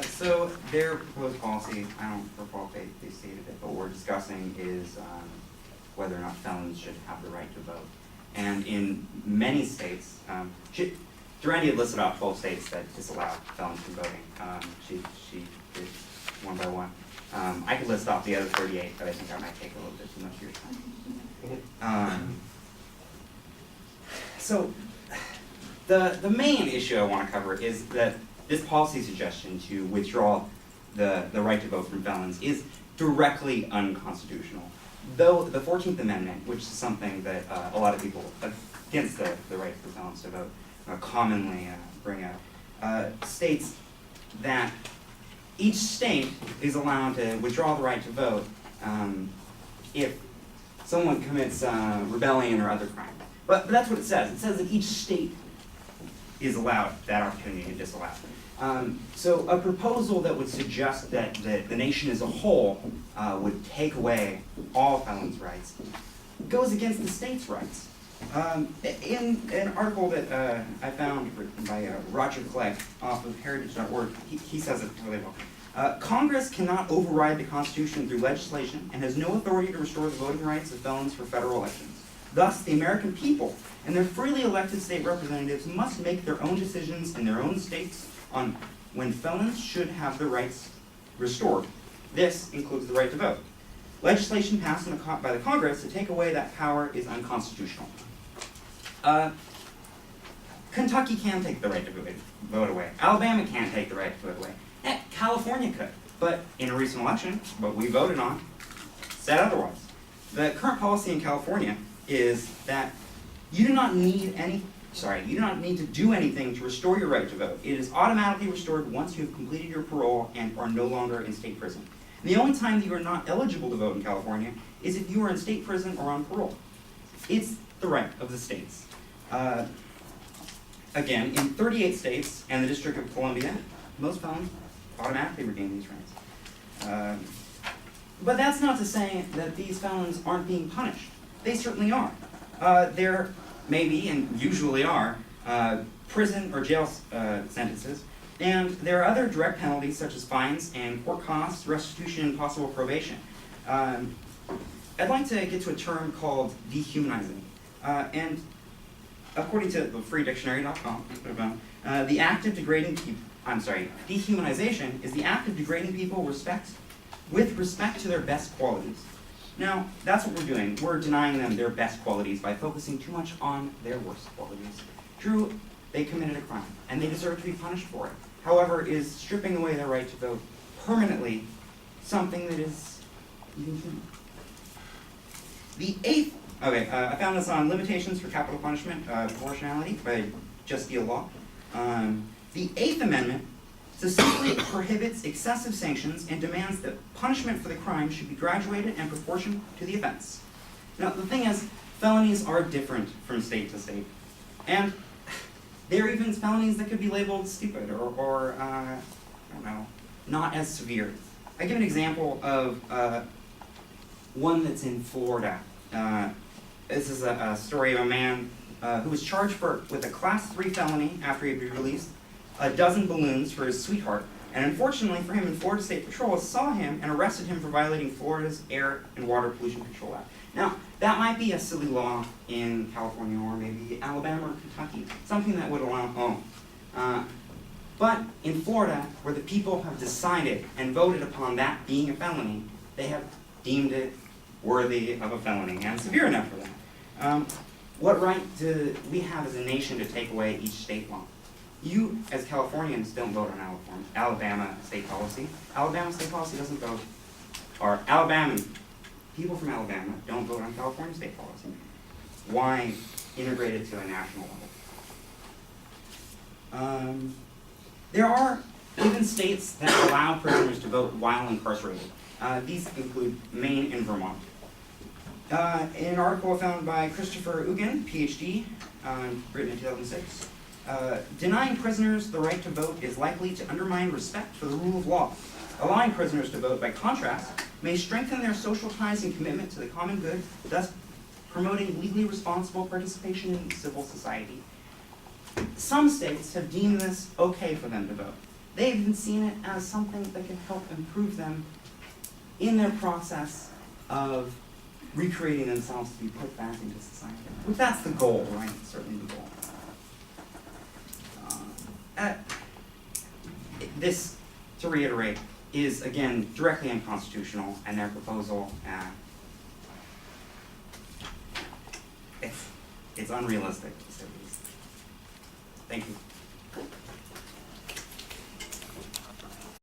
So their proposed policy, I don't recall if they stated it, but what we're discussing is whether or not felons should have the right to vote. And in many states, Durandi had listed off 12 states that disallow felons from voting. She did one by one. I could list off the other 38, but I think I might take a little bit too much of your time. So the main issue I want to cover is that this policy suggestion to withdraw the right to vote from felons is directly unconstitutional. Though the 14th Amendment, which is something that a lot of people against the right for felons to vote commonly bring up, states that each state is allowed to withdraw the right to vote if someone commits rebellion or other crime. But that's what it says. It says that each state is allowed that opportunity to disallow. So a proposal that would suggest that the nation as a whole would take away all felons' rights goes against the state's rights. In an article that I found written by Roger Clegg off of heritage.org, he says it really well. Congress cannot override the Constitution through legislation and has no authority to restore the voting rights of felons for federal elections. Thus, the American people and their freely elected state representatives must make their own decisions in their own states on when felons should have their rights restored. This includes the right to vote. Legislation passed by the Congress to take away that power is unconstitutional. Kentucky can take the right to vote away. Alabama can't take the right to vote away. Heck, California could. But in a recent election, what we voted on said otherwise. The current policy in California is that you do not need to do anything to restore your right to vote. It is automatically restored once you have completed your parole and are no longer in state prison. And the only time that you are not eligible to vote in California is if you are in state prison or on parole. It's the right of the states. Again, in 38 states and the District of Columbia, most felons automatically regain these rights. But that's not to say that these felons aren't being punished. They certainly are. There may be, and usually are, prison or jail sentences, and there are other direct penalties such as fines and court costs, restitution, and possible probation. I'd like to get to a term called dehumanizing. And according to the freedictionary.com, the act of degrading dehumanization is the act of degrading people with respect to their best qualities. Now, that's what we're doing. We're denying them their best qualities by focusing too much on their worst qualities. True, they committed a crime, and they deserve to be punished for it. However, is stripping away their right to vote permanently something that is inhuman? The eighth, I found this on Limitations for Capital Punishment, Proportionality by Just Deal Law. The Eighth Amendment succinctly prohibits excessive sanctions and demands that punishment for the crime should be graduated and proportioned to the offense. Now, the thing is, felonies are different from state to state. And there are even felonies that could be labeled stupid or I don't know, not as severe. I give an example of one that's in Florida. This is a story of a man who was charged with a Class 3 felony after he had been released, a dozen balloons for his sweetheart, and unfortunately for him, Florida State Patrol saw him and arrested him for violating Florida's Air and Water Pollution Control Act. Now, that might be a silly law in California or maybe Alabama or Kentucky, something that would allow but in Florida, where the people have decided and voted upon that being a felony, they have deemed it worthy of a felony and severe enough for that. What right do we have as a nation to take away each state law? You, as Californians, don't vote on Alabama state policy. Alabama state policy doesn't vote, or people from Alabama don't vote on California state policy. Why integrate it to a national level? There are even states that allow prisoners to vote while incarcerated. These include Maine and Vermont. In an article found by Christopher Ugin, PhD, written in 2006, denying prisoners the right to vote is likely to undermine respect for the rule of law. Allowing prisoners to vote, by contrast, may strengthen their social ties and commitment to the common good, thus promoting legally responsible participation in civil society. Some states have deemed this okay for them to vote. they've even seen it as something that can help improve them in their process of recreating themselves to be put back into society. But that's the goal, right? Certainly the goal. This, to reiterate, is again directly unconstitutional, and their proposal, it's unrealistic, to say the least. Thank you.